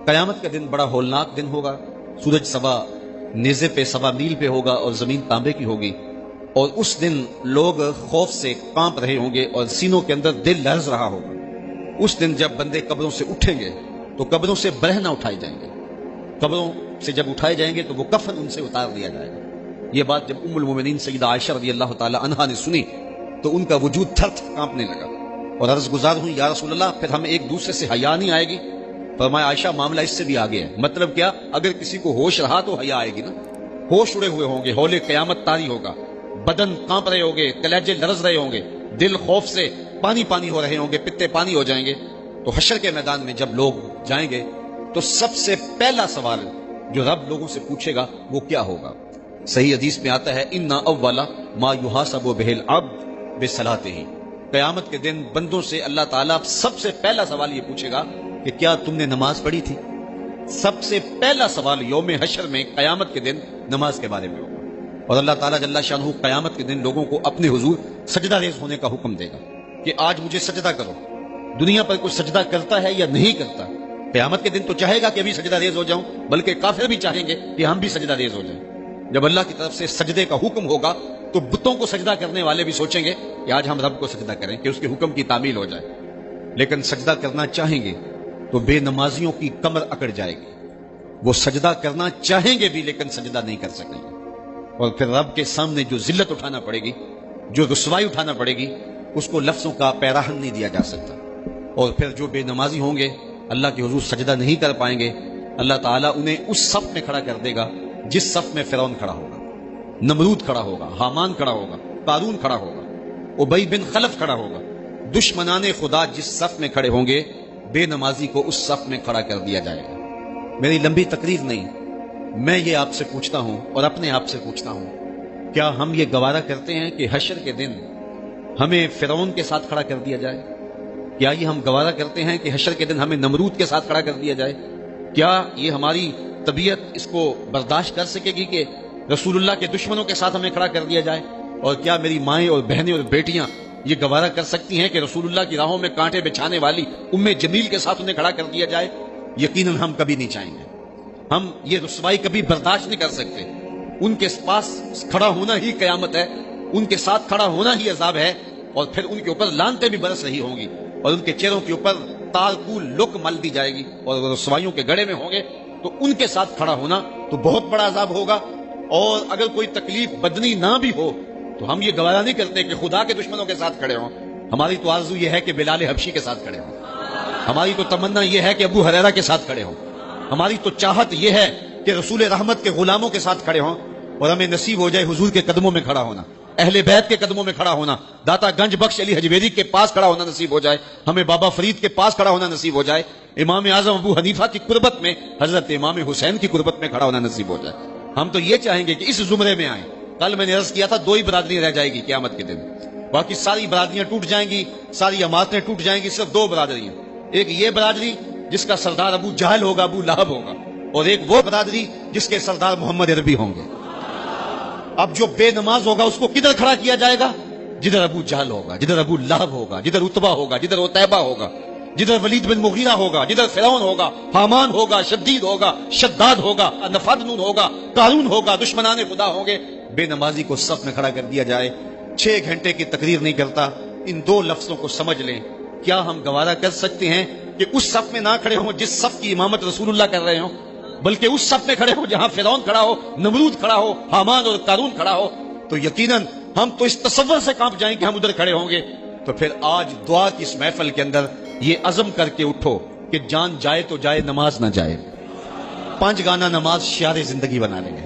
قیامت کا دن بڑا ہولناک دن ہوگا. سورج سوا نیزے پہ سوا میل پہ ہوگا اور زمین تانبے کی ہوگی، اور اس دن لوگ خوف سے کانپ رہے ہوں گے اور سینوں کے اندر دل لرز رہا ہوگا. اس دن جب بندے قبروں سے اٹھیں گے تو قبروں سے برہنہ اٹھائے جائیں گے. قبروں سے جب اٹھائے جائیں گے تو وہ کفن ان سے اتار دیا جائے گا. یہ بات جب ام المومنین سیدہ عائشہ رضی اللہ تعالی عنہا نے سنی تو ان کا وجود تھر تھر کانپنے لگا اور عرض گزار ہوئی، یا رسول اللہ پھر ہمیں ایک دوسرے سے حیا نہیں آئے گی؟ فرمایا عائشہ معاملہ اس سے بھی آگے ہے. مطلب کیا؟ اگر کسی کو ہوش رہا تو حیا آئے گی نا. ہوش اڑے ہوئے ہوں گے، ہولے قیامت طاری ہوگا، بدن کانپ رہے ہوں گے، کلیجے لرز رہے ہوں گے، دل خوف سے پانی پانی ہو رہے ہوں گے، پتے پانی ہو جائیں گے. تو حشر کے میدان میں جب لوگ جائیں گے تو سب سے پہلا سوال جو رب لوگوں سے پوچھے گا وہ کیا ہوگا؟ صحیح حدیث میں آتا ہے ان اول ما یحاسب بہ العبد بصلاته. قیامت کے دن بندوں سے اللہ تعالیٰ سب سے پہلا سوال یہ پوچھے گا کہ کیا تم نے نماز پڑھی تھی؟ سب سے پہلا سوال یوم حشر میں قیامت کے دن نماز کے بارے میں ہوگا. اور اللہ تعالیٰ جل شانہ قیامت کے دن لوگوں کو اپنے حضور سجدہ ریز ہونے کا حکم دے گا کہ آج مجھے سجدہ کرو. دنیا پر کوئی سجدہ کرتا ہے یا نہیں کرتا؟ قیامت کے دن تو چاہے گا کہ ابھی سجدہ ریز ہو جاؤں، بلکہ کافر بھی چاہیں گے کہ ہم بھی سجدہ ریز ہو جائیں. جب اللہ کی طرف سے سجدے کا حکم ہوگا تو بتوں کو سجدہ کرنے والے بھی سوچیں گے کہ آج ہم رب کو سجدہ کریں کہ اس کے حکم کی تعمیل ہو جائے. لیکن سجدہ کرنا چاہیں گے تو بے نمازیوں کی کمر اکڑ جائے گی. وہ سجدہ کرنا چاہیں گے بھی لیکن سجدہ نہیں کر سکیں گے. اور پھر رب کے سامنے جو ذلت اٹھانا پڑے گی، جو رسوائی اٹھانا پڑے گی، اس کو لفظوں کا پیراہن نہیں دیا جا سکتا. اور پھر جو بے نمازی ہوں گے اللہ کے حضور سجدہ نہیں کر پائیں گے، اللہ تعالیٰ انہیں اس صف میں کھڑا کر دے گا جس صف میں فرعون کھڑا ہوگا، نمرود کھڑا ہوگا، حامان کھڑا ہوگا، قارون کھڑا ہوگا، ابی بن خلف کھڑا ہوگا. دشمنان خدا جس صف میں کھڑے ہوں گے بے نمازی کو اس صف میں کھڑا کر دیا جائے گا. میری لمبی تقریر نہیں، میں یہ آپ سے پوچھتا ہوں اور اپنے آپ سے پوچھتا ہوں، کیا ہم یہ گوارا کرتے ہیں کہ حشر کے دن ہمیں فرعون کے ساتھ کھڑا کر دیا جائے؟ کیا یہ ہم گوارا کرتے ہیں کہ حشر کے دن ہمیں نمرود کے ساتھ کھڑا کر دیا جائے؟ کیا یہ ہماری طبیعت اس کو برداشت کر سکے گی کہ رسول اللہ کے دشمنوں کے ساتھ ہمیں کھڑا کر دیا جائے؟ اور کیا میری مائیں اور بہنیں اور بیٹیاں یہ گوارا کر سکتی ہیں کہ رسول اللہ کی راہوں میں کانٹے بچھانے والی ام جمیل کے ساتھ انہیں کھڑا کر دیا جائے؟ یقیناً ہم کبھی نہیں چاہیں گے. ہم یہ رسوائی کبھی برداشت نہیں کر سکتے. ان کے پاس کھڑا ہونا ہی قیامت ہے، ان کے ساتھ کھڑا ہونا ہی عذاب ہے، اور پھر ان کے اوپر لعنتیں بھی برس رہی ہوں گی اور ان کے چہروں کے اوپر تالکول لک مل دی جائے گی اور وہ رسوائیوں کے گڑے میں ہوں گے. تو ان کے ساتھ کھڑا ہونا تو بہت بڑا عذاب ہوگا. اور اگر کوئی تکلیف بدنی نہ بھی ہو تو ہم یہ گوارا نہیں کرتے کہ خدا کے دشمنوں کے ساتھ کھڑے ہوں. ہماری تو آرزو یہ ہے کہ بلال حبشی کے ساتھ کھڑے ہوں. ہماری تو تمنا یہ ہے کہ ابو ہریرہ کے ساتھ کھڑے ہوں. ہماری تو چاہت یہ ہے کہ رسول رحمت کے غلاموں کے ساتھ کھڑے ہوں. اور ہمیں نصیب ہو جائے حضور کے قدموں میں کھڑا ہونا، اہل بیت کے قدموں میں کھڑا ہونا، داتا گنج بخش علی حجویری کے پاس کھڑا ہونا نصیب ہو جائے، ہمیں بابا فرید کے پاس کھڑا ہونا نصیب ہو جائے، امام اعظم ابو حنیفہ کی قربت میں حضرت امام حسین کی قربت میں کھڑا ہونا نصیب ہو جائے. ہم تو یہ چاہیں گے کہ اس زمرے میں آئیں. کل میں نے عرض کیا تھا 2 ہی برادریاں رہ جائے گی قیامت کے دن، باقی ساری برادریاں ٹوٹ جائیں گی، ساری جماعتیں ٹوٹ جائیں گی. صرف 2 برادریاں، ایک یہ برادری جس کا سردار ابو جہل ہوگا، ابو لہب ہوگا، اور ایک وہ برادری جس کے سردار محمد عربی ہوں گے. اب جو بے نماز ہوگا اس کو کدھر کھڑا کیا جائے گا؟ جدھر ابو جہل ہوگا، جدھر ابو لہب ہوگا، جدھر عتبہ ہوگا، جدھر عتیبہ ہوگا، جدھر ولید بن مغیرہ ہوگا، جدھر فرعون ہوگا، حامان ہوگا، شدید ہوگا، شداد ہوگا، نفادنون ہوگا، قارون ہوگا، دشمنان خدا ہوں گے. بے نمازی کو صف میں کھڑا کر دیا جائے. 6 گھنٹے کی تقریر نہیں کرتا، ان 2 لفظوں کو سمجھ لیں. کیا ہم گوارا کر سکتے ہیں کہ اس صف میں نہ کھڑے ہوں جس صف کی امامت رسول اللہ کر رہے ہوں، بلکہ اس صف میں کھڑے ہوں جہاں فرعون کھڑا ہو، نمرود کھڑا ہو، حامان اور قارون کھڑا ہو؟ تو یقیناً ہم تو اس تصور سے کانپ جائیں کہ ہم ادھر کھڑے ہوں گے. تو پھر آج دعا کی اس محفل کے اندر یہ عزم کر کے اٹھو کہ جان جائے تو جائے، نماز نہ جائے. 5 گانا نماز شعار زندگی بنا لیں گے.